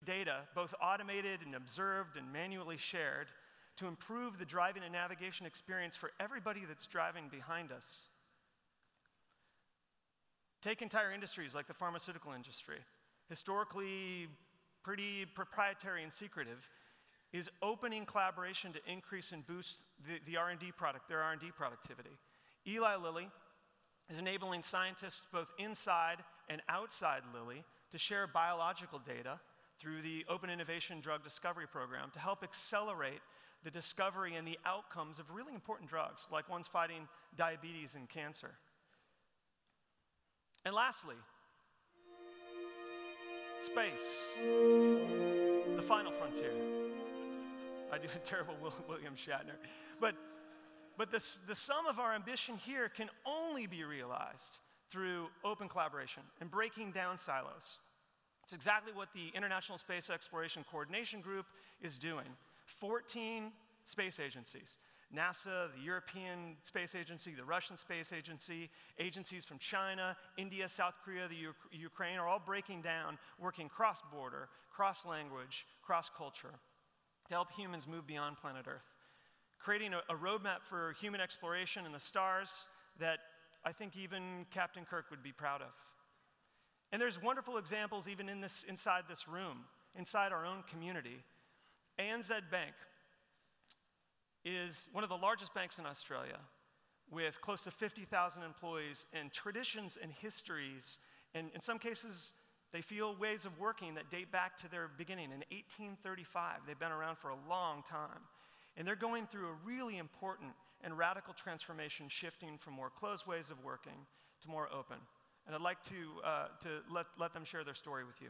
data, both automated and observed and manually shared, to improve the driving and navigation experience for everybody that's driving behind us. Take entire industries like the pharmaceutical industry. Historically pretty proprietary and secretive, is opening collaboration to increase and boost their R&D productivity. Eli Lilly is enabling scientists both inside and outside Lilly to share biological data through the Open Innovation Drug Discovery Program to help accelerate the discovery and the outcomes of really important drugs, like ones fighting diabetes and cancer. And lastly, space, the final frontier. I do a terrible William Shatner. But the sum of our ambition here can only be realized through open collaboration and breaking down silos. It's exactly what the International Space Exploration Coordination Group is doing. 14 space agencies. NASA, the European Space Agency, the Russian Space Agency, agencies from China, India, South Korea, the Ukraine are all breaking down, working cross-border, cross-language, cross-culture to help humans move beyond planet Earth. Creating a roadmap for human exploration in the stars that I think even Captain Kirk would be proud of. And there's wonderful examples even inside this room, inside our own community. ANZ Bank is one of the largest banks in Australia with close to 50,000 employees and traditions and histories, and in some cases, they feel ways of working that date back to their beginning in 1835. They've been around for a long time. And they're going through a really important and radical transformation, shifting from more closed ways of working to more open. And I'd like to let them share their story with you.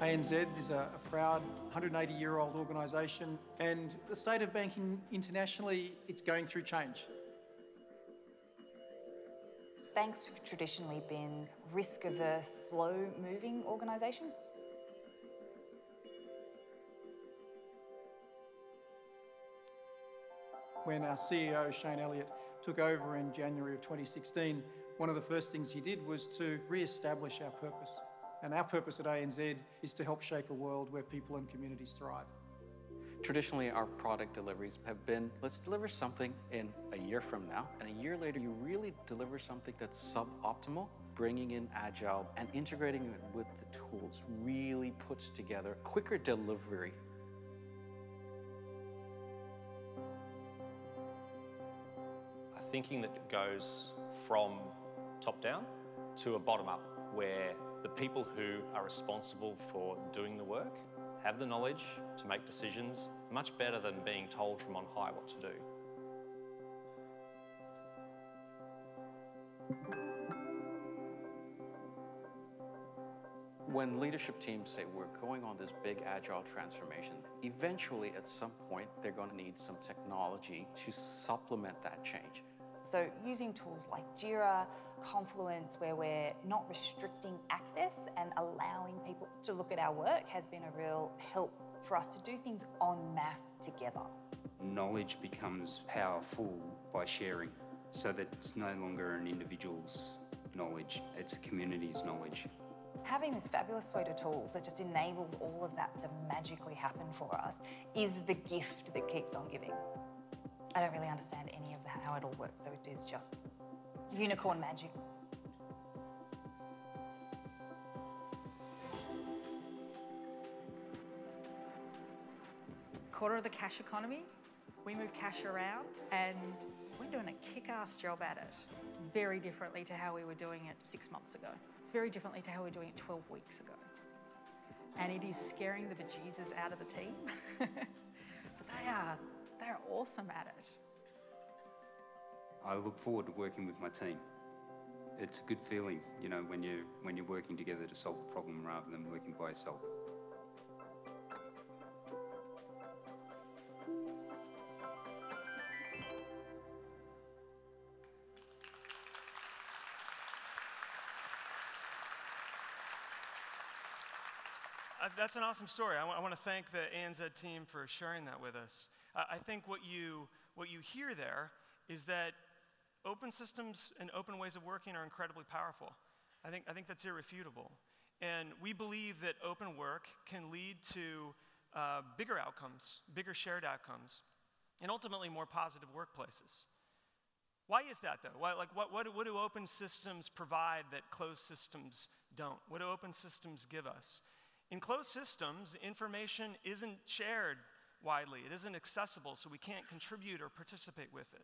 ANZ is a proud 180-year-old organisation, and the state of banking internationally, it's going through change. Banks have traditionally been risk-averse, slow-moving organisations. When our CEO, Shane Elliott, took over in January of 2016, one of the first things he did was to re-establish our purpose. And our purpose at ANZ is to help shape a world where people and communities thrive. Traditionally, our product deliveries have been, let's deliver something in a year from now, and a year later, you really deliver something that's suboptimal. Bringing in Agile and integrating it with the tools really puts together quicker delivery. A thinking that goes from top down to a bottom up, where the people who are responsible for doing the work have the knowledge to make decisions much better than being told from on high what to do. When leadership teams say we're going on this big agile transformation, eventually at some point they're going to need some technology to supplement that change. So using tools like Jira, Confluence, where we're not restricting access and allowing people to look at our work has been a real help for us to do things en masse together. Knowledge becomes powerful by sharing, so that it's no longer an individual's knowledge, it's a community's knowledge. Having this fabulous suite of tools that just enables all of that to magically happen for us is the gift that keeps on giving. I don't really understand any of how it all works, so it is just unicorn magic. Quarter of the cash economy, we move cash around and we're doing a kick-ass job at it. Very differently to how we were doing it 6 months ago. Very differently to how we were doing it 12 weeks ago. And it is scaring the bejesus out of the team. But they're awesome at it. I look forward to working with my team. It's a good feeling, you know, when you're working together to solve a problem rather than working by yourself. That's an awesome story. I want to thank the ANZ team for sharing that with us. I think what you hear there is that open systems and open ways of working are incredibly powerful. I think that's irrefutable. And we believe that open work can lead to bigger outcomes, bigger shared outcomes, and ultimately more positive workplaces. Why is that, though? What do open systems provide that closed systems don't? What do open systems give us? In closed systems, information isn't shared widely. It isn't accessible, so we can't contribute or participate with it.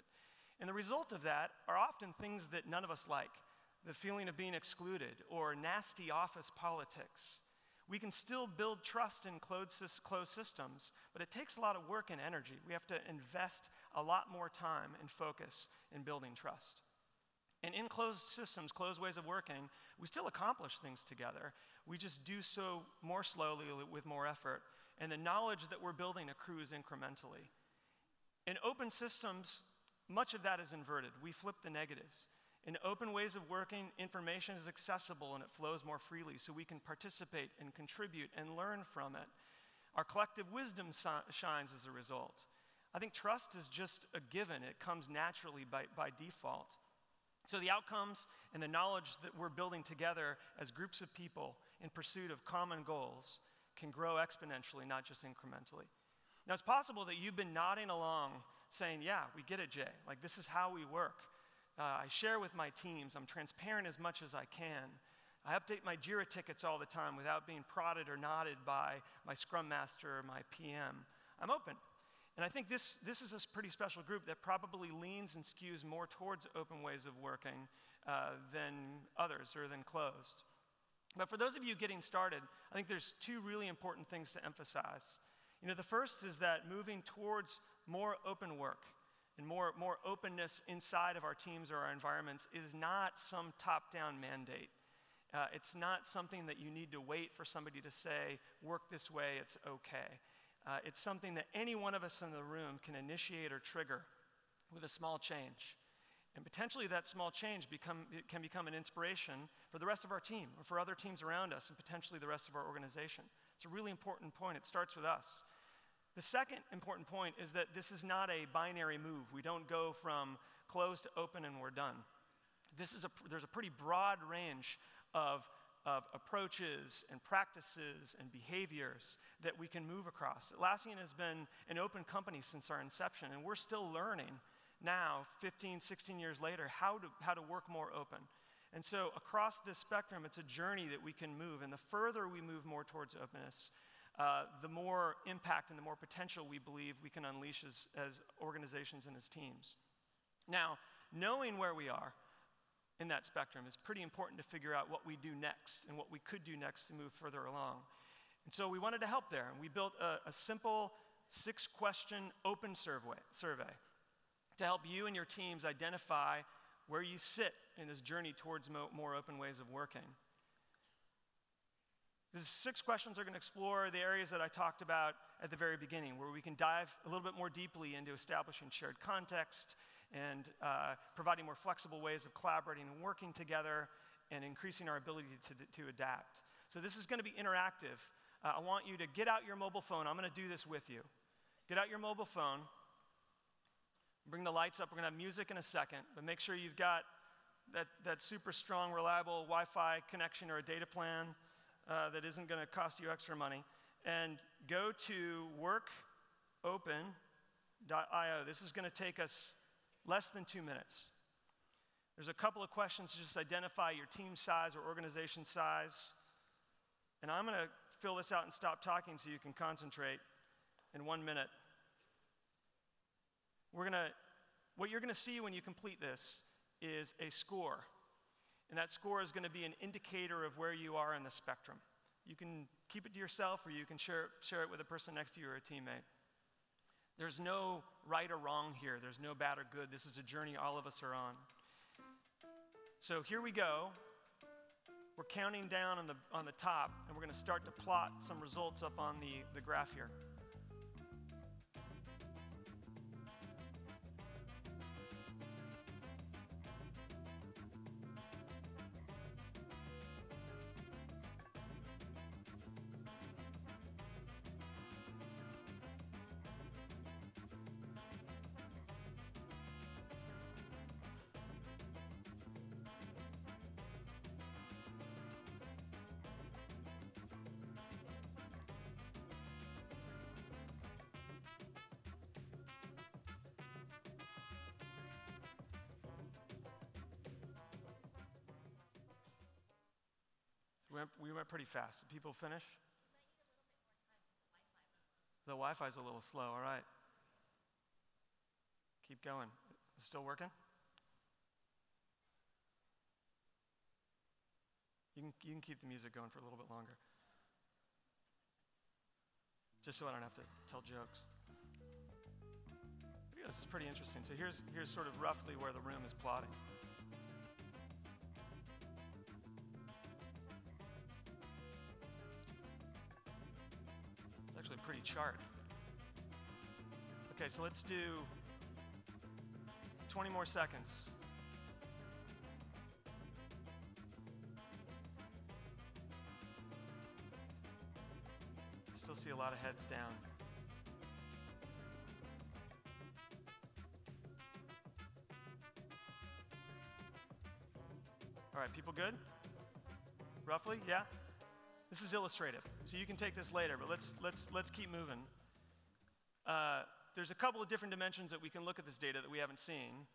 And the result of that are often things that none of us like. The feeling of being excluded or nasty office politics. We can still build trust in closed systems, but it takes a lot of work and energy. We have to invest a lot more time and focus in building trust. And in closed systems, closed ways of working, we still accomplish things together. We just do so more slowly with more effort, and the knowledge that we're building accrues incrementally. In open systems, much of that is inverted. We flip the negatives. In open ways of working, information is accessible and it flows more freely, so we can participate and contribute and learn from it. Our collective wisdom shines as a result. I think trust is just a given. It comes naturally by default. So the outcomes and the knowledge that we're building together as groups of people in pursuit of common goals can grow exponentially, not just incrementally. Now, it's possible that you've been nodding along saying, yeah, we get it, Jay. Like, this is how we work. I share with my teams. I'm transparent as much as I can. I update my JIRA tickets all the time without being prodded or nodded by my Scrum Master or my PM. I'm open. And I think this is a pretty special group that probably leans and skews more towards open ways of working than others or than closed. But for those of you getting started, I think there's two really important things to emphasize. You know, the first is that moving towards more open work and more openness inside of our teams or our environments is not some top-down mandate. It's not something that you need to wait for somebody to say, work this way, it's okay. It's something that any one of us in the room can initiate or trigger with a small change. And potentially that small change can become an inspiration for the rest of our team or for other teams around us and potentially the rest of our organization. It's a really important point. It starts with us. The second important point is that this is not a binary move. We don't go from closed to open and we're done. There's a pretty broad range of approaches and practices and behaviors that we can move across. Atlassian has been an open company since our inception, and we're still learning now, 15, 16 years later, how to work more open. And so across this spectrum, it's a journey that we can move, and the further we move more towards openness, the more impact and the more potential we believe we can unleash as organizations and as teams. Now, knowing where we are in that spectrum is pretty important to figure out what we do next and what we could do next to move further along. And so we wanted to help there, and we built a simple 6-question open survey to help you and your teams identify where you sit in this journey towards more open ways of working. These 6 questions are going to explore the areas that I talked about at the very beginning, where we can dive a little bit more deeply into establishing shared context and providing more flexible ways of collaborating and working together and increasing our ability to adapt. So this is going to be interactive. I want you to get out your mobile phone. I'm going to do this with you. Get out your mobile phone. Bring the lights up. We're going to have music in a second, but make sure you've got that super strong, reliable Wi-Fi connection or a data plan that isn't going to cost you extra money. And go to workopen.io. This is going to take us less than 2 minutes. There's a couple of questions to just identify your team size or organization size. And I'm going to fill this out and stop talking so you can concentrate in 1 minute. What you're going to see when you complete this is a score. And that score is going to be an indicator of where you are in the spectrum. You can keep it to yourself or you can share it with a person next to you or a teammate. There's no right or wrong here. There's no bad or good. This is a journey all of us are on. So here we go. We're counting down on the top, and we're going to start to plot some results up on the graph here. We went pretty fast. Did people finish? The Wi-Fi's a little slow, all right. Keep going. Is it still working? You can keep the music going for a little bit longer. Just so I don't have to tell jokes. Yeah, this is pretty interesting. So here's sort of roughly where the room is plotting. It's actually a pretty chart. Okay, so let's do 20 more seconds. Still see a lot of heads down. All right, people good? Roughly, yeah? This is illustrative, so you can take this later, but let's keep moving. There's a couple of different dimensions that we can look at this data that we haven't seen,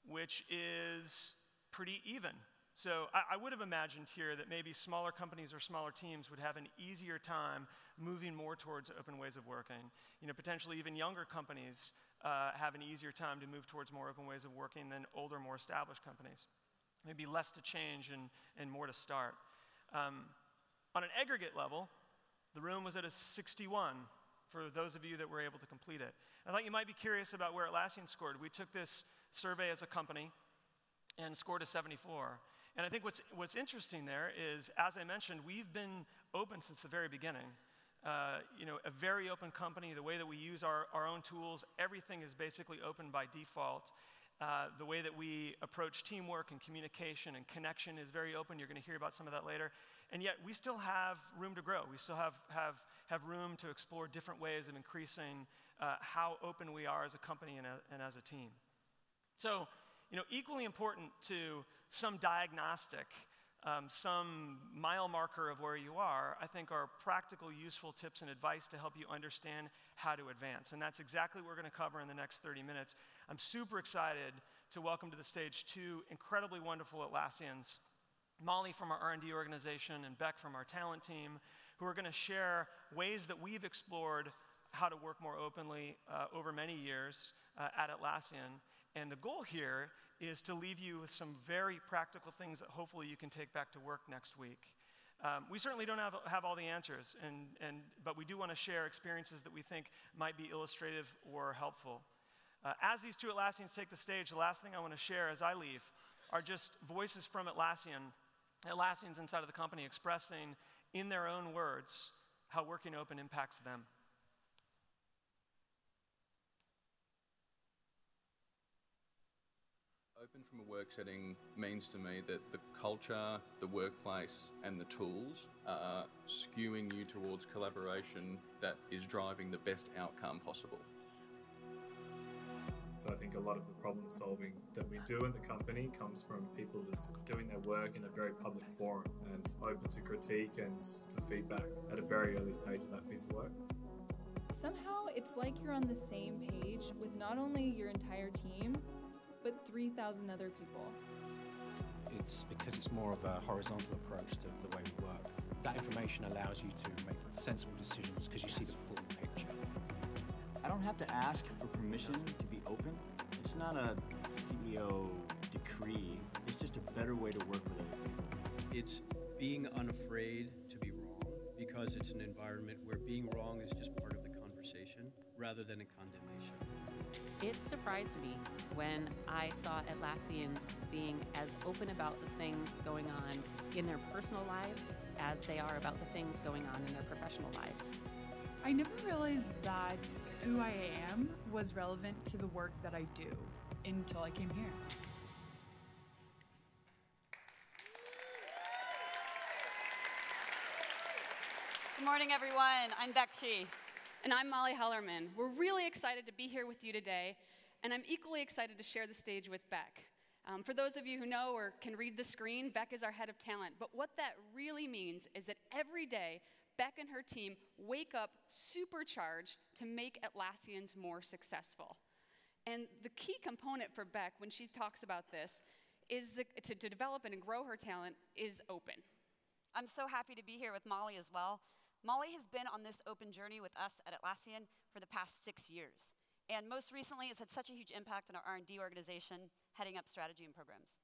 which is pretty even. So I would have imagined here that maybe smaller companies or smaller teams would have an easier time moving more towards open ways of working. You know, potentially even younger companies have an easier time to move towards more open ways of working than older, more established companies. Maybe less to change and more to start. On an aggregate level, the room was at a 61 for those of you that were able to complete it. I thought you might be curious about where Atlassian scored. We took this survey as a company and scored a 74. And I think what's interesting there is, as I mentioned, we've been open since the very beginning. You know, a very open company, the way that we use our own tools, everything is basically open by default. The way that we approach teamwork and communication and connection is very open. You're going to hear about some of that later. And yet we still have room to grow. We still have room to explore different ways of increasing how open we are as a company and as a team. So, you know, equally important to some diagnostic, some mile marker of where you are, I think are practical, useful tips and advice to help you understand how to advance. And that's exactly what we're going to cover in the next 30 minutes. I'm super excited to welcome to the stage two incredibly wonderful Atlassians, Molly from our R&D organization and Beck from our talent team, who are going to share ways that we've explored how to work more openly over many years at Atlassian. And the goal here is to leave you with some very practical things that hopefully you can take back to work next week. We certainly don't have all the answers, but we do want to share experiences that we think might be illustrative or helpful. As these two Atlassians take the stage, the last thing I want to share as I leave are just voices from Atlassians inside of the company expressing in their own words how working open impacts them. Open from a work setting means to me that the culture, the workplace, and the tools are skewing you towards collaboration that is driving the best outcome possible. So I think a lot of the problem solving that we do in the company comes from people just doing their work in a very public forum and open to critique and to feedback at a very early stage of that piece of work. Somehow it's like you're on the same page with not only your entire team, but 3,000 other people. It's because it's more of a horizontal approach to the way we work. That information allows you to make sensible decisions because you see the full picture. I don't have to ask for permission to be open. It's not a CEO decree. It's just a better way to work with it. It's being unafraid to be wrong because it's an environment where being wrong is just part of the conversation rather than a condemnation. It surprised me when I saw Atlassians being as open about the things going on in their personal lives as they are about the things going on in their professional lives. I never realized that who I am was relevant to the work that I do until I came here. Good morning, everyone. I'm Beck Shee. And I'm Molly Hellerman. We're really excited to be here with you today, and I'm equally excited to share the stage with Beck. For those of you who know or can read the screen, Beck is our head of talent, but what that really means is that every day, Beck and her team wake up supercharged to make Atlassians more successful. And the key component for Beck when she talks about this to develop and grow her talent is open. I'm so happy to be here with Molly as well. Molly has been on this open journey with us at Atlassian for the past 6 years. And most recently, it's had such a huge impact on our R&D organization, heading up strategy and programs.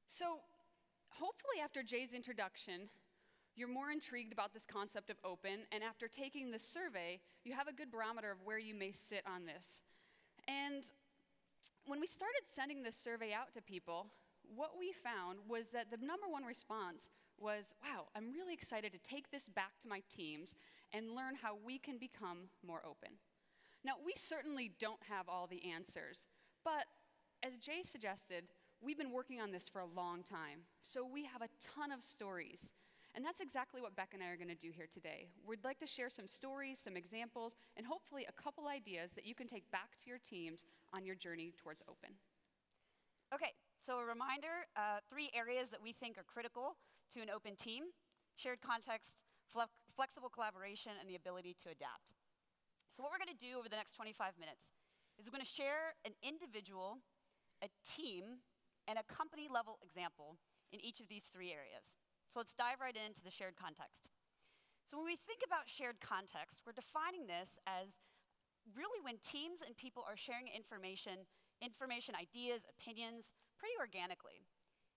So hopefully after Jay's introduction, you're more intrigued about this concept of open, and after taking the survey, you have a good barometer of where you may sit on this. And when we started sending this survey out to people, what we found was that the #1 response was, wow, I'm really excited to take this back to my teams and learn how we can become more open. Now, we certainly don't have all the answers, but as Jay suggested, we've been working on this for a long time, so we have a ton of stories. And that's exactly what Beck and I are going to do here today. We'd like to share some stories, some examples, and hopefully a couple ideas that you can take back to your teams on your journey towards open. Okay, so a reminder, 3 areas that we think are critical to an open team: shared context, flexible collaboration, and the ability to adapt. So what we're going to do over the next 25 minutes is we're going to share an individual, a team, and a company-level example in each of these 3 areas. So let's dive right into the shared context. So when we think about shared context, we're defining this as really when teams and people are sharing information, ideas, opinions, pretty organically.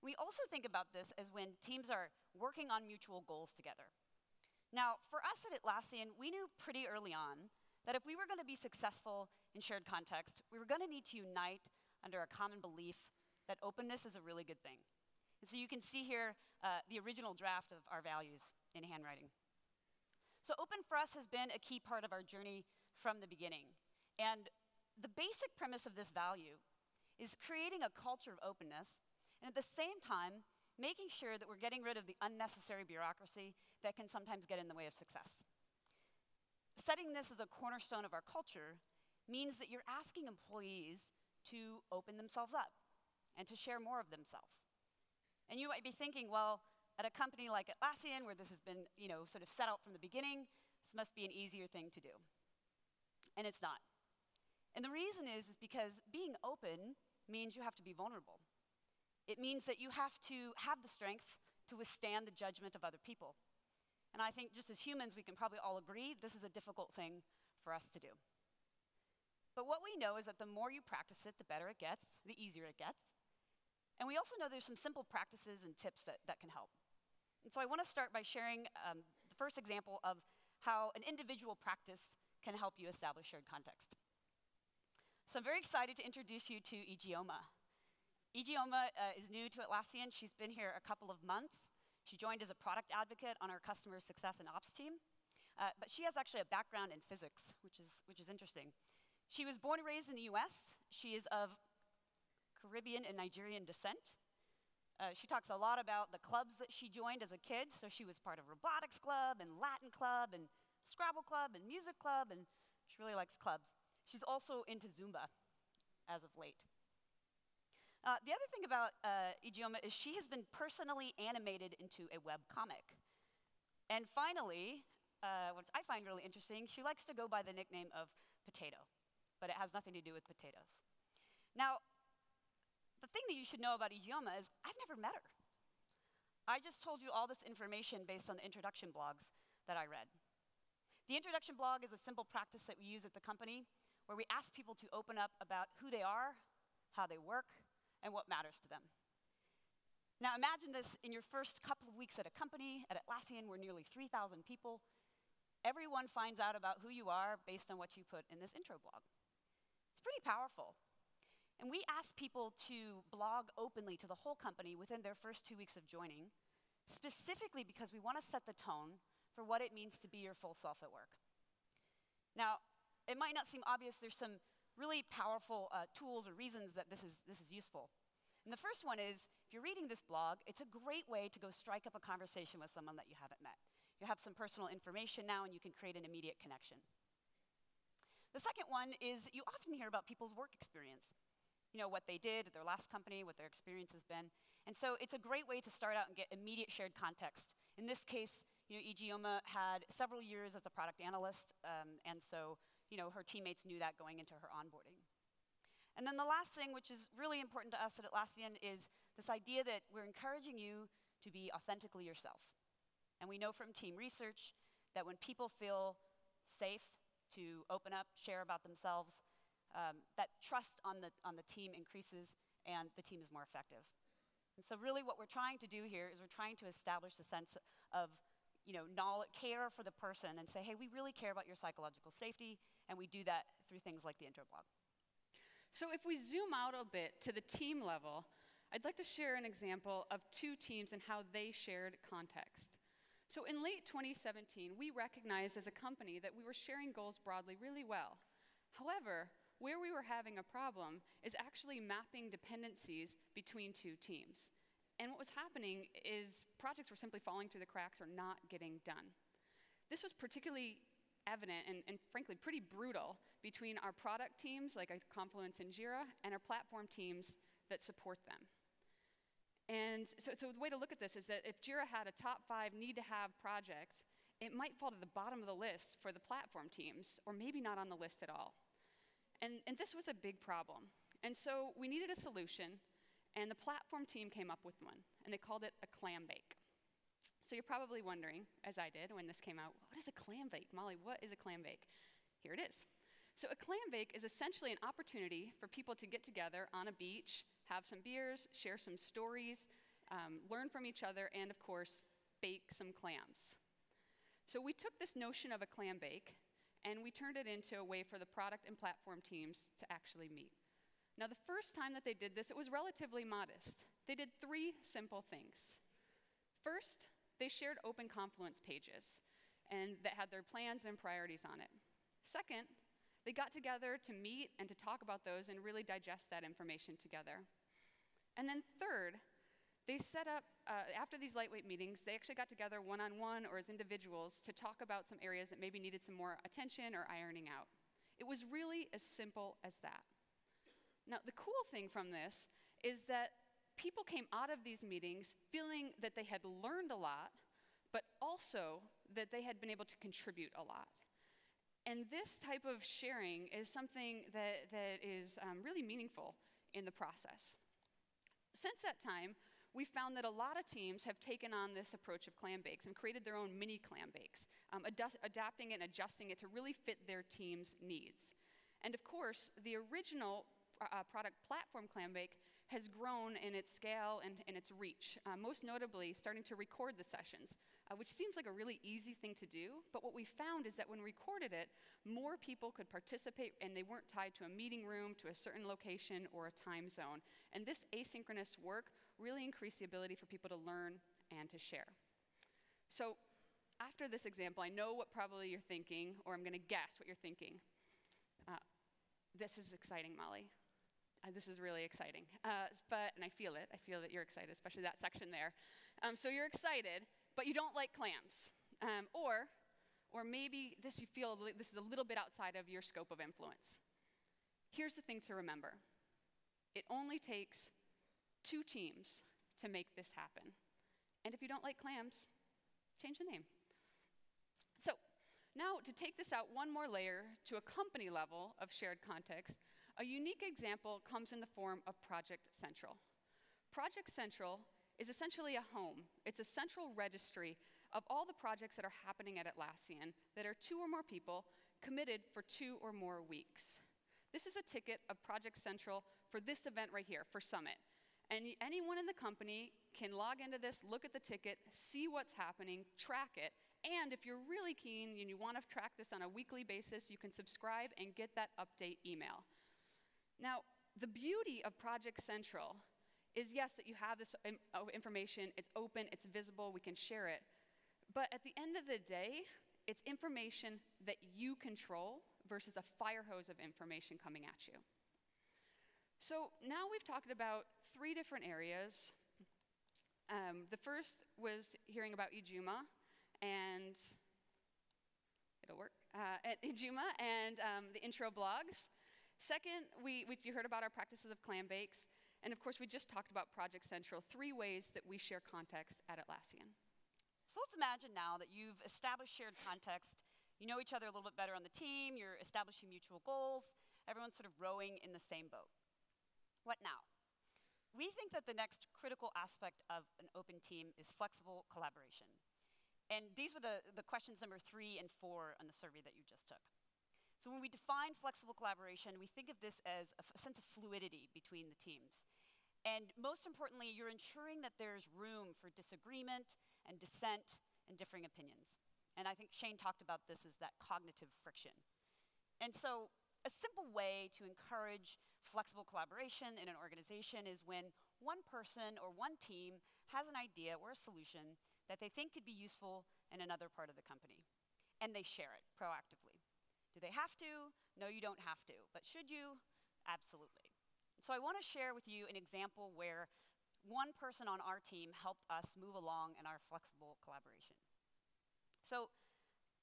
We also think about this as when teams are working on mutual goals together. Now, for us at Atlassian, we knew pretty early on that if we were going to be successful in shared context, we were going to need to unite under a common belief that openness is a really good thing. And so you can see here the original draft of our values in handwriting. So open for us has been a key part of our journey from the beginning. And the basic premise of this value is creating a culture of openness, and at the same time, making sure that we're getting rid of the unnecessary bureaucracy that can sometimes get in the way of success. Setting this as a cornerstone of our culture means that you're asking employees to open themselves up and to share more of themselves. And you might be thinking, well, at a company like Atlassian, where this has been, sort of set out from the beginning, this must be an easier thing to do. And it's not. And the reason is because being open means you have to be vulnerable. It means that you have to have the strength to withstand the judgment of other people. And I think just as humans, we can probably all agree this is a difficult thing for us to do. But what we know is that the more you practice it, the better it gets, the easier it gets. And we also know there's some simple practices and tips that can help. And so I want to start by sharing the first example of how an individual practice can help you establish shared context. So I'm very excited to introduce you to Ijeoma. Ijeoma is new to Atlassian. She's been here a couple of months. She joined as a product advocate on our customer success and ops team. But she has actually a background in physics, which is interesting. She was born and raised in the US. She is of Caribbean and Nigerian descent. She talks a lot about the clubs that she joined as a kid. So she was part of robotics club and Latin club and Scrabble club and music club, and she really likes clubs. She's also into Zumba as of late. The other thing about Ijeoma is she has been personally animated into a web comic. And finally, which I find really interesting, she likes to go by the nickname of Potato, but it has nothing to do with potatoes. Now, the thing that you should know about Ijeoma is I've never met her. I just told you all this information based on the introduction blogs that I read. The introduction blog is a simple practice that we use at the company where we ask people to open up about who they are, how they work, and what matters to them. Now imagine this in your first couple of weeks at a company. At Atlassian, we're nearly 3,000 people. Everyone finds out about who you are based on what you put in this intro blog. It's pretty powerful. And we ask people to blog openly to the whole company within their first 2 weeks of joining, specifically because we want to set the tone for what it means to be your full self at work. Now, it might not seem obvious, there's some really powerful tools or reasons that this is useful. And the first one is, if you're reading this blog, it's a great way to go strike up a conversation with someone that you haven't met. You have some personal information now and you can create an immediate connection. The second one is you often hear about people's work experience. You know, what they did at their last company, what their experience has been. And so it's a great way to start out and get immediate shared context. In this case, Ijeoma had several years as a product analyst, and so her teammates knew that going into her onboarding. And then the last thing, which is really important to us at Atlassian, is this idea that we're encouraging you to be authentically yourself. And we know from team research that when people feel safe to open up, share about themselves, that trust on the team increases and the team is more effective. And so really what we're trying to do here is we're trying to establish a sense of knowledge, care for the person, and say, hey, we really care about your psychological safety, and we do that through things like the intro blog. So if we zoom out a bit to the team level, I'd like to share an example of two teams and how they shared context. So in late 2017, we recognized as a company that we were sharing goals broadly really well. However, where we were having a problem is actually mapping dependencies between two teams. And what was happening is projects were simply falling through the cracks or not getting done. This was particularly evident and frankly pretty brutal between our product teams like Confluence and Jira and our platform teams that support them. And so the way to look at this is that if Jira had a top 5 need-to-have project, it might fall to the bottom of the list for the platform teams, or maybe not on the list at all. And this was a big problem. And so we needed a solution, and the platform team came up with one, and they called it a Clambake. So you're probably wondering, as I did when this came out, what is a Clambake? Molly, what is a Clambake? Here it is. So a Clambake is essentially an opportunity for people to get together on a beach, have some beers, share some stories, learn from each other, and of course, bake some clams. So we took this notion of a Clambake, and we turned it into a way for the product and platform teams to actually meet. Now, the first time that they did this, it was relatively modest. They did 3 simple things. First, they shared open Confluence pages and that had their plans and priorities on it. Second, they got together to meet and to talk about those and really digest that information together. And then third, they set up, after these lightweight meetings, they actually got together one-on-one or as individuals to talk about some areas that maybe needed some more attention or ironing out. It was really as simple as that. Now, the cool thing from this is that people came out of these meetings feeling that they had learned a lot, but also that they had been able to contribute a lot. And this type of sharing is something that is really meaningful in the process. Since that time, we found that a lot of teams have taken on this approach of Clambakes and created their own mini Clambakes, adapting it and adjusting it to really fit their team's needs. And of course, the original product platform Clambake has grown in its scale and in its reach, most notably starting to record the sessions, which seems like a really easy thing to do, but what we found is that when we recorded it, more people could participate and they weren't tied to a meeting room, to a certain location, or a time zone. And this asynchronous work really increased the ability for people to learn and to share. So after this example, I know what probably you're thinking, or I'm gonna guess what you're thinking. This is exciting, Molly. This is really exciting, and I feel it. I feel that you're excited, especially that section there. So you're excited, but you don't like clams. Or maybe you feel this is a little bit outside of your scope of influence. Here's the thing to remember. It only takes 2 teams to make this happen. And if you don't like clams, change the name. So now to take this out one more layer to a company level of shared context, a unique example comes in the form of Project Central. Project Central is essentially a home. It's a central registry of all the projects that are happening at Atlassian that are 2 or more people committed for 2 or more weeks. This is a ticket of Project Central for this event right here, for Summit. And anyone in the company can log into this, look at the ticket, see what's happening, track it, and if you're really keen and you want to track this on a weekly basis, you can subscribe and get that update email. Now, the beauty of Project Central is, yes, that you have this information, it's open, it's visible, we can share it. But at the end of the day, it's information that you control versus a fire hose of information coming at you. So now we've talked about 3 different areas. The first was hearing about Ijuma and the intro blogs. Second, you heard about our practices of Clambakes. And of course, we just talked about Project Central, 3 ways that we share context at Atlassian. So let's imagine now that you've established shared context, you know each other a little bit better on the team, you're establishing mutual goals, everyone's sort of rowing in the same boat. What now? We think that the next critical aspect of an open team is flexible collaboration. And these were the questions number 3 and 4 on the survey that you just took. So when we define flexible collaboration, we think of this as a sense of fluidity between the teams. And most importantly, you're ensuring that there's room for disagreement and dissent and differing opinions. And I think Shane talked about this as that cognitive friction. And so a simple way to encourage flexible collaboration in an organization is when one person or one team has an idea or a solution that they think could be useful in another part of the company, and they share it proactively. Do they have to? No, you don't have to. But should you? Absolutely. So I want to share with you an example where one person on our team helped us move along in our flexible collaboration. So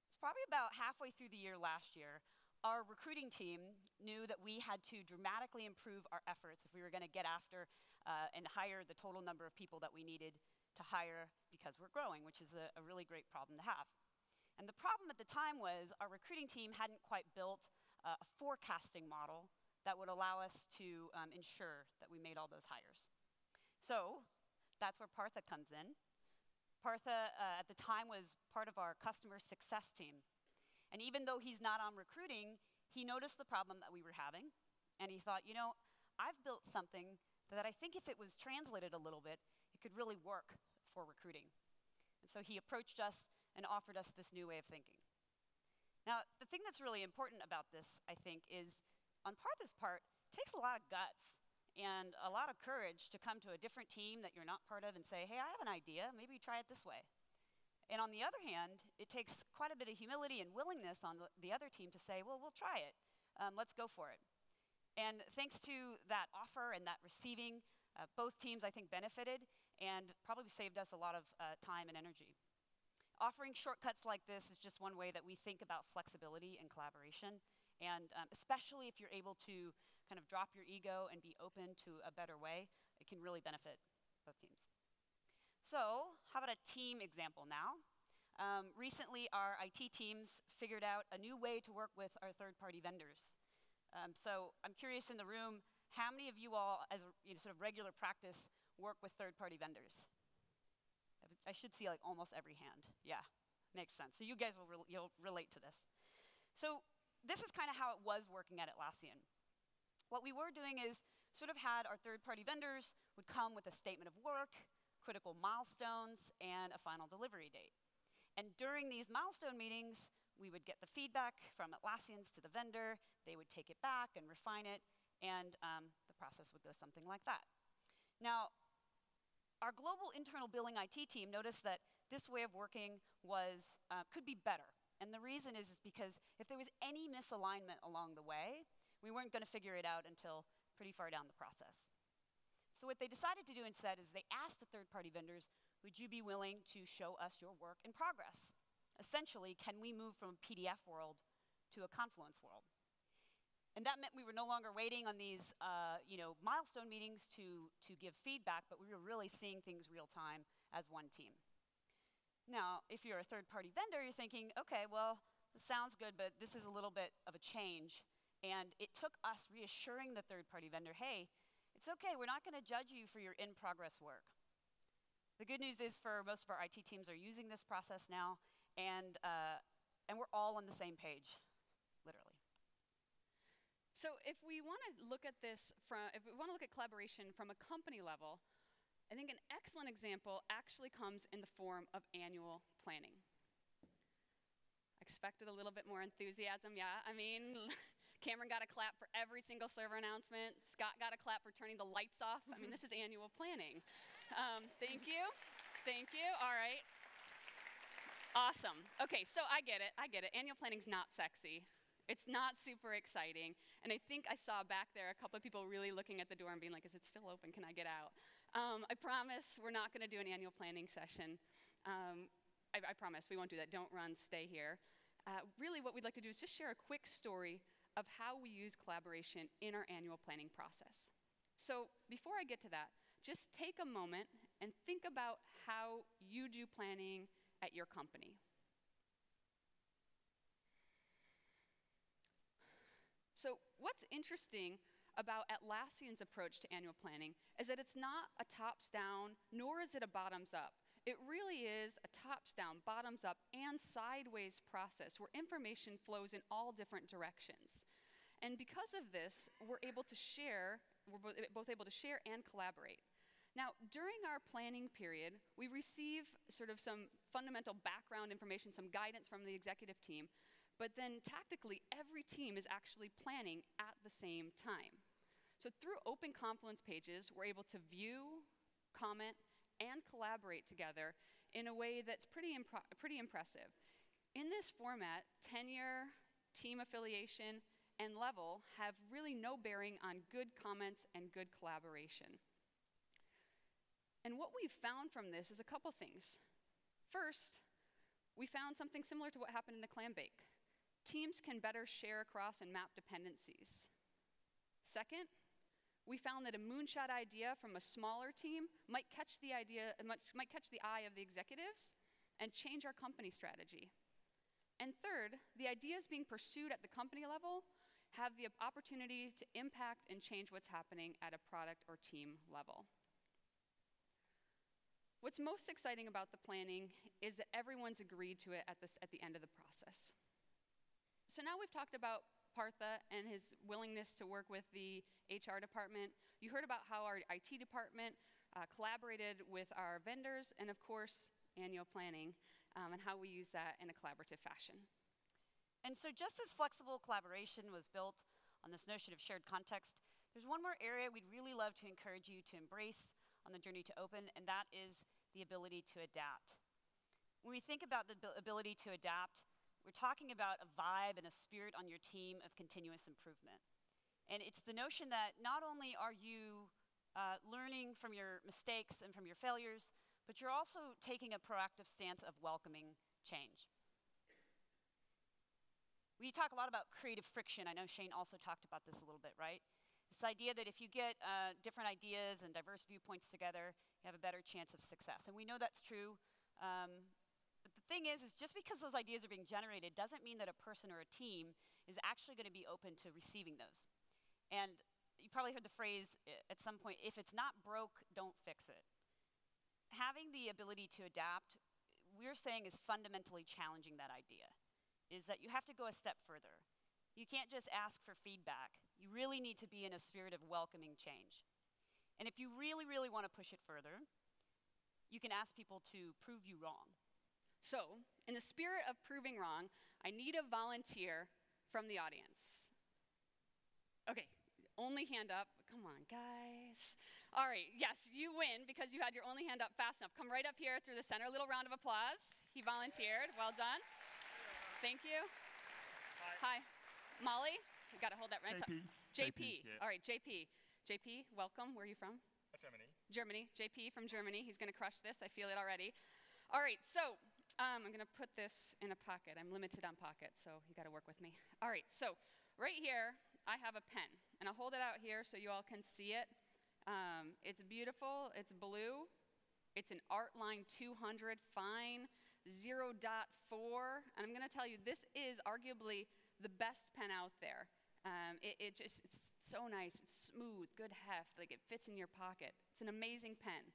it's probably about halfway through the year last year, our recruiting team knew that we had to dramatically improve our efforts if we were going to get after and hire the total number of people that we needed to hire because we're growing, which is a really great problem to have. And the problem at the time was our recruiting team hadn't quite built a forecasting model that would allow us to ensure that we made all those hires. So that's where Partha comes in. Partha, at the time, was part of our customer success team. And even though he's not on recruiting, he noticed the problem that we were having. And he thought, you know, I've built something that I think if it was translated a little bit, it could really work for recruiting. And so he approached us and offered us this new way of thinking. Now, the thing that's really important about this, I think, is on Partha's part, it takes a lot of guts and a lot of courage to come to a different team that you're not part of and say, hey, I have an idea, maybe try it this way. And on the other hand, it takes quite a bit of humility and willingness on the other team to say, well, we'll try it. Let's go for it. And thanks to that offer and that receiving, both teams, I think, benefited and probably saved us a lot of time and energy. Offering shortcuts like this is just one way that we think about flexibility and collaboration, and especially if you're able to kind of drop your ego and be open to a better way, it can really benefit both teams. So how about a team example now? Recently, our IT teams figured out a new way to work with our third-party vendors. So I'm curious in the room, how many of you all, as a sort of regular practice, work with third-party vendors? I should see like almost every hand. Yeah, makes sense. So you guys you'll relate to this. So this is kind of how it was working at Atlassian. What we were doing is sort of had our third-party vendors would come with a statement of work, critical milestones, and a final delivery date. And during these milestone meetings, we would get the feedback from Atlassians to the vendor, they would take it back and refine it, and the process would go something like that. Now, our global internal billing IT team noticed that this way of working could be better. And the reason is because if there was any misalignment along the way, we weren't going to figure it out until pretty far down the process. So what they decided to do instead is they asked the third-party vendors, would you be willing to show us your work in progress? Essentially, can we move from a PDF world to a Confluence world? And that meant we were no longer waiting on these milestone meetings to give feedback, but we were really seeing things real time as one team. Now, if you're a third-party vendor, you're thinking, okay, well, this sounds good, but this is a little bit of a change. And it took us reassuring the third-party vendor, hey, it's okay, we're not going to judge you for your in-progress work. The good news is for most of our IT teams are using this process now, and we're all on the same page, literally. So if we want to look at if we want to look at collaboration from a company level, I think an excellent example actually comes in the form of annual planning. I expected a little bit more enthusiasm, yeah. I mean, Cameron got a clap for every single server announcement. Scott got a clap for turning the lights off. I mean, this is annual planning. Thank you. Thank you. All right. Awesome. Okay, so I get it. Annual planning's not sexy. It's not super exciting. And I think I saw back there a couple of people really looking at the door and being like, is it still open? Can I get out? I promise we're not going to do an annual planning session. I promise we won't do that. Don't run, stay here. Really what we'd like to do is just share a quick story of how we use collaboration in our annual planning process. So before I get to that, just take a moment and think about how you do planning at your company. So what's interesting about Atlassian's approach to annual planning is that it's not a tops-down, nor is it a bottoms-up. It really is a tops-down, bottoms-up, and sideways process where information flows in all different directions. And because of this, we're both able to share and collaborate. Now, during our planning period, we receive sort of some fundamental background information, some guidance from the executive team, but then tactically, every team is actually planning at the same time. So through open Confluence pages, we're able to view, comment, and collaborate together in a way that's pretty impressive. In this format, tenure, team affiliation, and level have really no bearing on good comments and good collaboration. And what we've found from this is a couple things. First, we found something similar to what happened in the Clambake. Teams can better share across and map dependencies. Second, we found that a moonshot idea from a smaller team might catch the eye of the executives and change our company strategy. And third, the ideas being pursued at the company level have the opportunity to impact and change what's happening at a product or team level. What's most exciting about the planning is that everyone's agreed to it at the end of the process. So now we've talked about Partha and his willingness to work with the HR department. You heard about how our IT department collaborated with our vendors, and of course, annual planning, and how we use that in a collaborative fashion. And so just as flexible collaboration was built on this notion of shared context, there's one more area we'd really love to encourage you to embrace on the journey to open, and that is the ability to adapt. When we think about the ability to adapt, we're talking about a vibe and a spirit on your team of continuous improvement. And it's the notion that not only are you learning from your mistakes and from your failures, but you're also taking a proactive stance of welcoming change. We talk a lot about creative friction. I know Shane also talked about this a little bit, right? This idea that if you get different ideas and diverse viewpoints together, you have a better chance of success. And we know that's true. But the thing is just because those ideas are being generated doesn't mean that a person or a team is actually going to be open to receiving those. And you probably heard the phrase at some point, if it's not broke, don't fix it. Having the ability to adapt, we're saying, is fundamentally challenging that idea, is that you have to go a step further. You can't just ask for feedback. You really need to be in a spirit of welcoming change. And if you really, really want to push it further, you can ask people to prove you wrong. So, in the spirit of proving wrong, I need a volunteer from the audience. Okay, only hand up. Come on, guys. All right, yes, you win because you had your only hand up fast enough. Come right up here through the center. A little round of applause. He volunteered. Well done. Thank you. Hi. Molly, you got to hold that right. JP. Yeah. All right, JP. JP, welcome. Where are you from? Germany. Germany. JP from Germany. He's going to crush this. I feel it already. All right, so I'm going to put this in a pocket. I'm limited on pockets, so you got to work with me. All right, so right here, I have a pen, and I'll hold it out here so you all can see it. It's beautiful. It's blue. It's an Artline 200 fine 0.4, and I'm going to tell you, this is arguably the best pen out there. It's so nice. It's smooth, good heft. Like, it fits in your pocket. It's an amazing pen.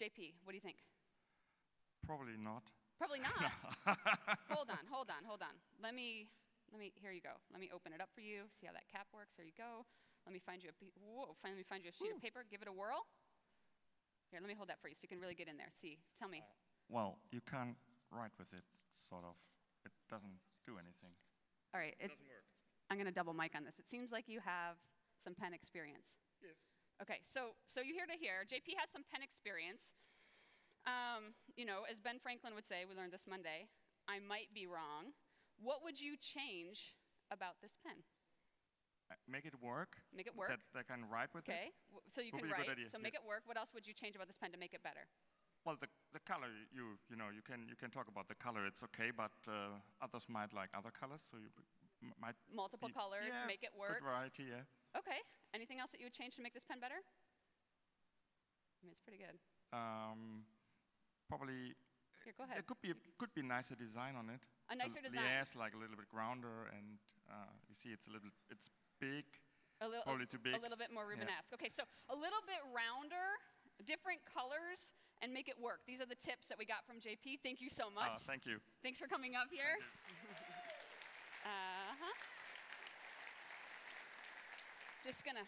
JP, what do you think? Probably not. Probably not. Hold on. Let me, here you go. Let me open it up for you, see how that cap works. There you go. Let me find you finally find you a sheet of paper. Give it a whirl. Here, let me hold that for you so you can really get in there. See, tell me. Well, you can't write with it, sort of. It doesn't do anything. All right. It doesn't work. I'm going to double mic on this. It seems like you have some pen experience. Yes. Okay, so you're here to hear. JP has some pen experience. You know, as Ben Franklin would say, we learned this Monday, I might be wrong. What would you change about this pen? Make it work. Make it work. That I can write with it. Okay, so you can write. So make it work. What else would you change about this pen to make it better? Well, the color, you can talk about the color. It's okay, but others might like other colors, so you might multiple colors, yeah, make it work. Good variety, yeah. Okay. Anything else that you would change to make this pen better? I mean, it's pretty good. Probably. Here, go ahead. It could be nicer design on it. A nicer design. Yes, like a little bit rounder, and you see it's big, Probably too big. A little bit more Rubenesque. Okay, so a little bit rounder, different colors, and make it work. These are the tips that we got from JP. Thank you so much. Thank you. Thanks for coming up here. Just gonna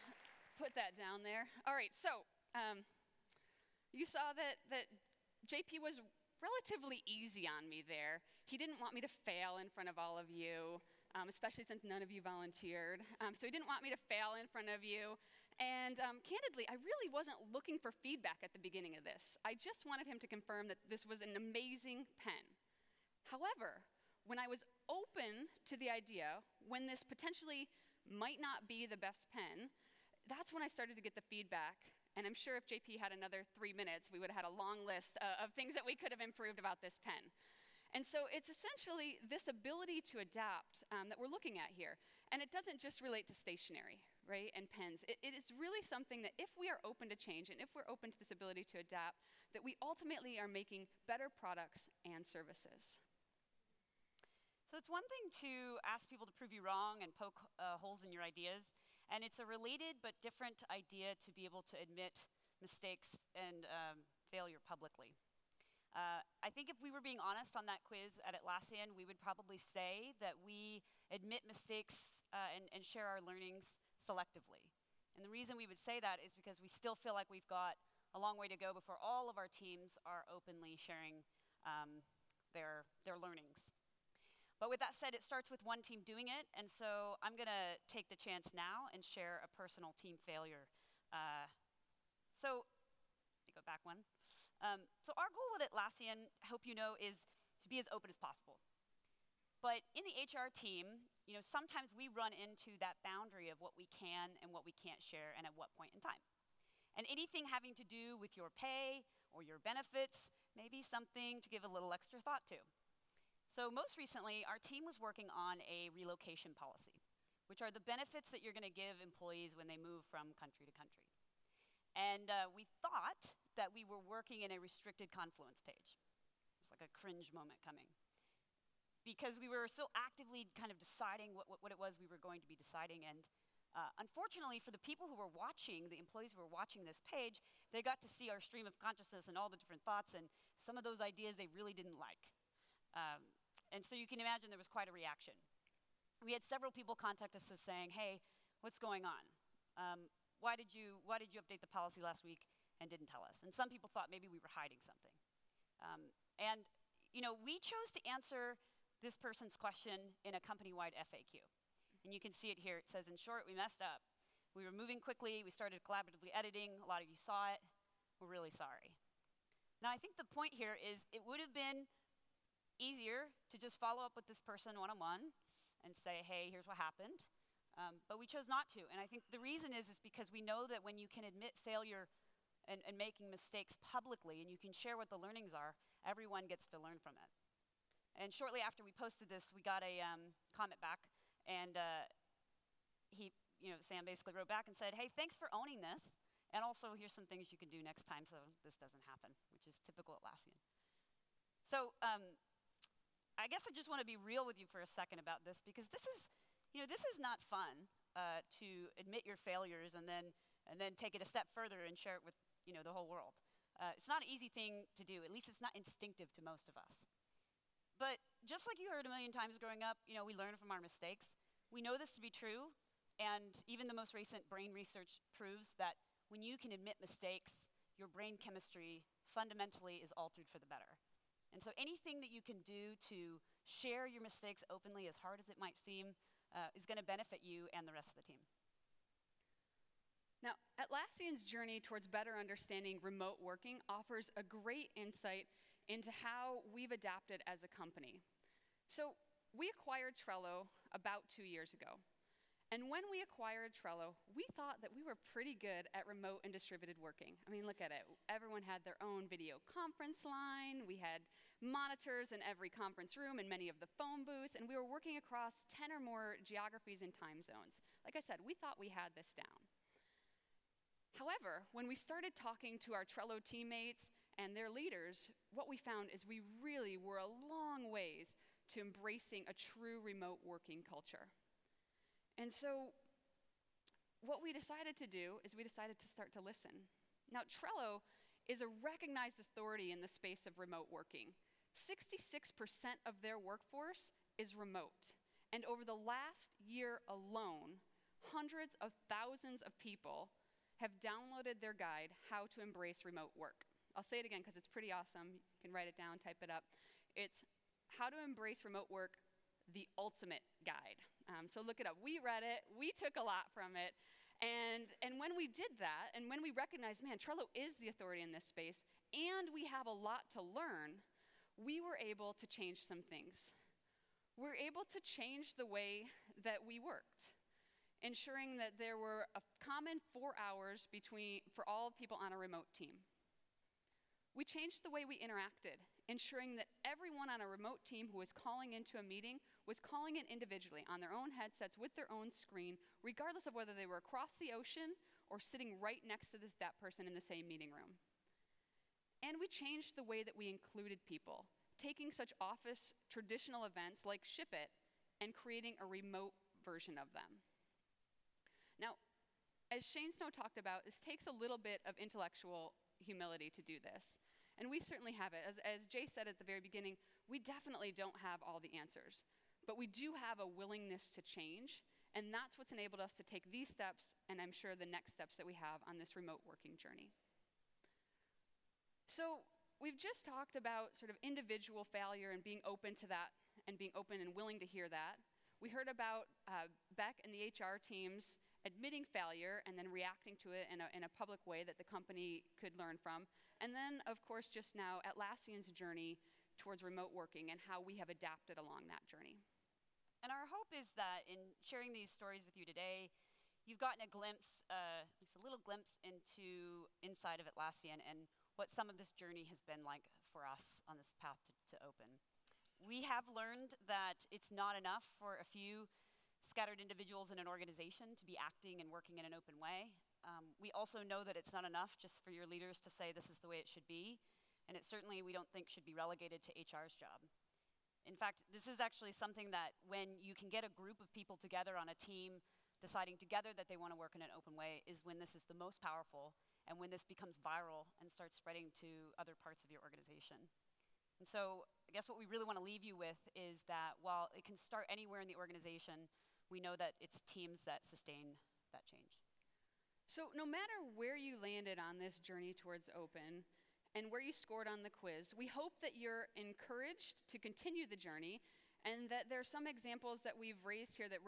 put that down there. All right, so you saw that JP was relatively easy on me there. He didn't want me to fail in front of all of you, especially since none of you volunteered. So he didn't want me to fail in front of you. And candidly, I really wasn't looking for feedback at the beginning of this. I just wanted him to confirm that this was an amazing pen. However, when I was open to the idea, when this potentially might not be the best pen, that's when I started to get the feedback. And I'm sure if JP had another 3 minutes, we would have had a long list of things that we could have improved about this pen. And so it's essentially this ability to adapt that we're looking at here. And it doesn't just relate to stationery, right, and pens. It is really something that if we are open to change and if we're open to this ability to adapt, that we ultimately are making better products and services. So it's one thing to ask people to prove you wrong and poke holes in your ideas, and it's a related but different idea to be able to admit mistakes and failure publicly. I think if we were being honest on that quiz at Atlassian, we would probably say that we admit mistakes and share our learnings selectively. And the reason we would say that is because we still feel like we've got a long way to go before all of our teams are openly sharing their learnings. But with that said, it starts with one team doing it, and so I'm going to take the chance now and share a personal team failure. Let me go back one. So our goal at Atlassian, I hope you know, is to be as open as possible. But in the HR team, sometimes we run into that boundary of what we can and what we can't share and at what point in time. And anything having to do with your pay or your benefits may be something to give a little extra thought to. So most recently, our team was working on a relocation policy, which are the benefits that you're going to give employees when they move from country to country. And we thought that we were working in a restricted Confluence page. It's like a cringe moment coming. Because we were still actively kind of deciding what it was we were going to be deciding. And unfortunately, for the people who were watching, the employees who were watching this page, they got to see our stream of consciousness and all the different thoughts, and some of those ideas they really didn't like. And so you can imagine there was quite a reaction. We had several people contact us saying, hey, what's going on? Why did you update the policy last week and didn't tell us? And some people thought maybe we were hiding something. We chose to answer this person's question in a company-wide FAQ. And you can see it here. It says, in short, we messed up. We were moving quickly. We started collaboratively editing. A lot of you saw it. We're really sorry. Now, I think the point here is it would have been easier to just follow up with this person one-on-one and say, hey, here's what happened. But we chose not to. And I think the reason is because we know that when you can admit failure and making mistakes publicly and you can share what the learnings are, everyone gets to learn from it. And shortly after we posted this, we got a comment back, and Sam basically wrote back and said, hey, thanks for owning this, and also here's some things you can do next time so this doesn't happen, which is typical Atlassian. So I guess I just want to be real with you for a second about this, because this is not fun to admit your failures and then take it a step further and share it with the whole world. It's not an easy thing to do. At least it's not instinctive to most of us. But just like you heard a million times growing up, we learn from our mistakes. We know this to be true, and even the most recent brain research proves that when you can admit mistakes, your brain chemistry fundamentally is altered for the better. And so anything that you can do to share your mistakes openly, as hard as it might seem, is going to benefit you and the rest of the team. Now, Atlassian's journey towards better understanding remote working offers a great insight into how we've adapted as a company. So we acquired Trello about 2 years ago. And when we acquired Trello, we thought that we were pretty good at remote and distributed working. I mean, look at it. Everyone had their own video conference line. We had monitors in every conference room and many of the phone booths, and we were working across 10 or more geographies and time zones. Like I said, we thought we had this down. However, when we started talking to our Trello teammates and their leaders, what we found is we really were a long ways to embracing a true remote working culture. And so what we decided to do is we decided to start to listen. Now, Trello is a recognized authority in the space of remote working. 66% of their workforce is remote. And over the last year alone, hundreds of thousands of people have downloaded their guide, How to Embrace Remote Work. I'll say it again because it's pretty awesome. You can write it down, type it up. It's How to Embrace Remote Work, the ultimate guide. So look it up. We read it. We took a lot from it. And when we did that, and when we recognized, man, Trello is the authority in this space, and we have a lot to learn, we were able to change some things. We're able to change the way that we worked, ensuring that there were a common 4 hours for all people on a remote team. We changed the way we interacted, ensuring that everyone on a remote team who was calling into a meeting was calling in individually on their own headsets with their own screen, regardless of whether they were across the ocean or sitting right next to that person in the same meeting room. And we changed the way that we included people, taking such office traditional events like Ship It and creating a remote version of them. Now, as Shane Snow talked about, this takes a little bit of intellectual humility to do this. And we certainly have it. As Jay said at the very beginning, we definitely don't have all the answers. But we do have a willingness to change. And that's what's enabled us to take these steps, and I'm sure the next steps that we have on this remote working journey. So we've just talked about sort of individual failure and being open to that, and being open and willing to hear that. We heard about Beck and the HR teams admitting failure and then reacting to it in a public way that the company could learn from. And then, of course, just now, Atlassian's journey towards remote working and how we have adapted along that journey. And our hope is that in sharing these stories with you today, you've gotten a glimpse, at least a little glimpse inside of Atlassian and what some of this journey has been like for us on this path to open. We have learned that it's not enough for a few scattered individuals in an organization to be acting and working in an open way. We also know that it's not enough just for your leaders to say this is the way it should be, and it certainly we don't think should be relegated to HR's job. In fact, this is actually something that when you can get a group of people together on a team deciding together that they want to work in an open way is when this is the most powerful and when this becomes viral and starts spreading to other parts of your organization. And so I guess what we really want to leave you with is that while it can start anywhere in the organization, we know that it's teams that sustain that change. So no matter where you landed on this journey towards open and where you scored on the quiz, we hope that you're encouraged to continue the journey and that there are some examples that we've raised here that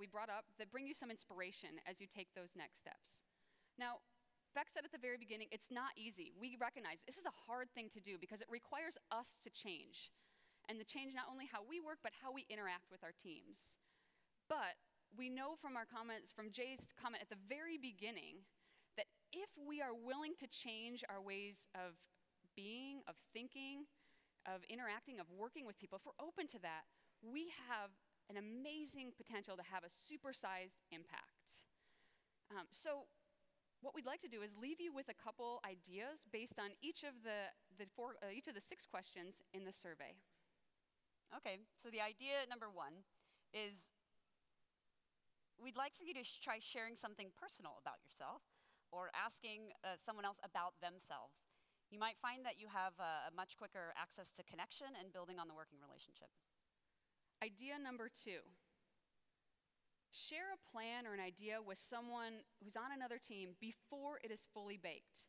we brought up that bring you some inspiration as you take those next steps. Now, Beck said at the very beginning, it's not easy. We recognize this is a hard thing to do because it requires us to change and to change not only how we work, but how we interact with our teams. But we know from our comments, from Jay's comment at the very beginning, that if we are willing to change our ways of being, of thinking, of interacting, of working with people, if we're open to that, we have an amazing potential to have a supersized impact. So what we'd like to do is leave you with a couple ideas based on each of the 6 questions in the survey. Okay, so the idea number 1 is we'd like for you to try sharing something personal about yourself or asking someone else about themselves. You might find that you have a much quicker access to connection and building on the working relationship. Idea number 2. Share a plan or an idea with someone who's on another team before it is fully baked.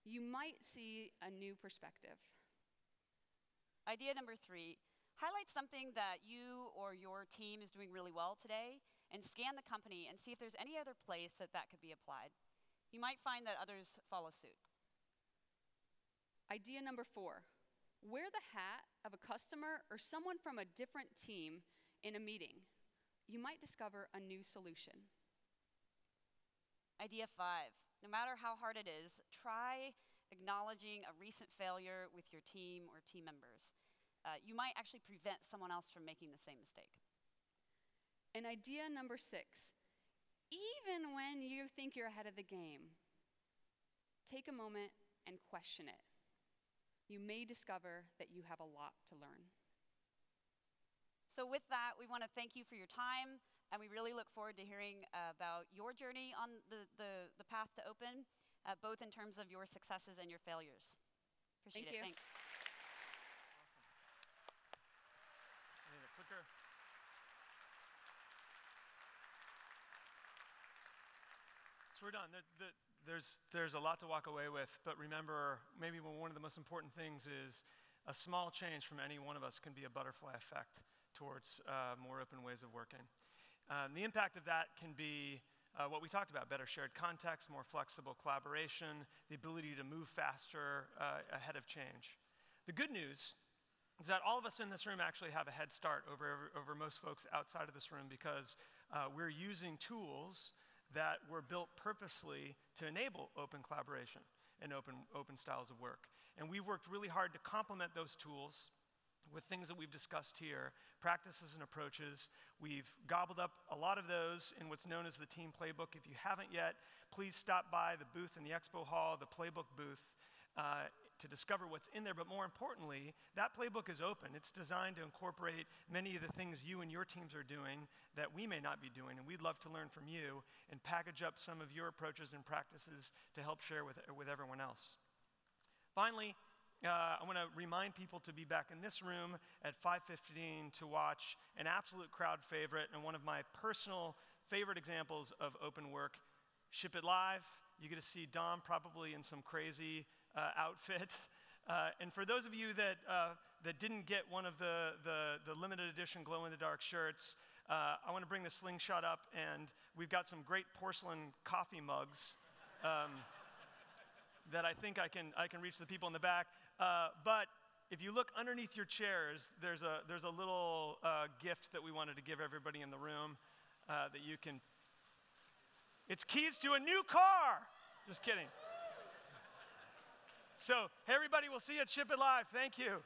You might see a new perspective. Idea number 3. Highlight something that you or your team is doing really well today and scan the company and see if there's any other place that could be applied. You might find that others follow suit. Idea number 4. Wear the hat of a customer or someone from a different team in a meeting. You might discover a new solution. Idea 5. No matter how hard it is, try acknowledging a recent failure with your team or team members. You might actually prevent someone else from making the same mistake. And idea number 6. Even when you think you're ahead of the game, take a moment and question it. You may discover that you have a lot to learn. So with that, we want to thank you for your time And we really look forward to hearing about your journey on the path to open, both in terms of your successes and your failures. Appreciate it. Thanks. I need a clicker. So we're done. There's a lot to walk away with, but remember, maybe one of the most important things is a small change from any one of us can be a butterfly effect towards more open ways of working. The impact of that can be what we talked about: better shared context, more flexible collaboration, the ability to move faster ahead of change. The good news is that all of us in this room actually have a head start over most folks outside of this room, because we're using tools that were built purposely to enable open collaboration and open styles of work. And we've worked really hard to complement those tools with things that we've discussed here, practices and approaches. We've gobbled up a lot of those in what's known as the Team Playbook. If you haven't yet, please stop by the booth in the expo hall, the Playbook booth, to discover what's in there. But more importantly, that playbook is open. It's designed to incorporate many of the things you and your teams are doing that we may not be doing, and we'd love to learn from you and package up some of your approaches and practices to help share with everyone else. Finally, I want to remind people to be back in this room at 5:15 to watch an absolute crowd favorite and one of my personal favorite examples of open work, Ship It Live. You get to see Dom probably in some crazy outfit. And for those of you that didn't get one of the limited edition glow-in-the-dark shirts, I want to bring the slingshot up, and we've got some great porcelain coffee mugs that I think I can reach the people in the back. But if you look underneath your chairs, there's a little gift that we wanted to give everybody in the room that you can. It's keys to a new car. Just kidding. So, hey everybody, we'll see you at Ship It Live. Thank you.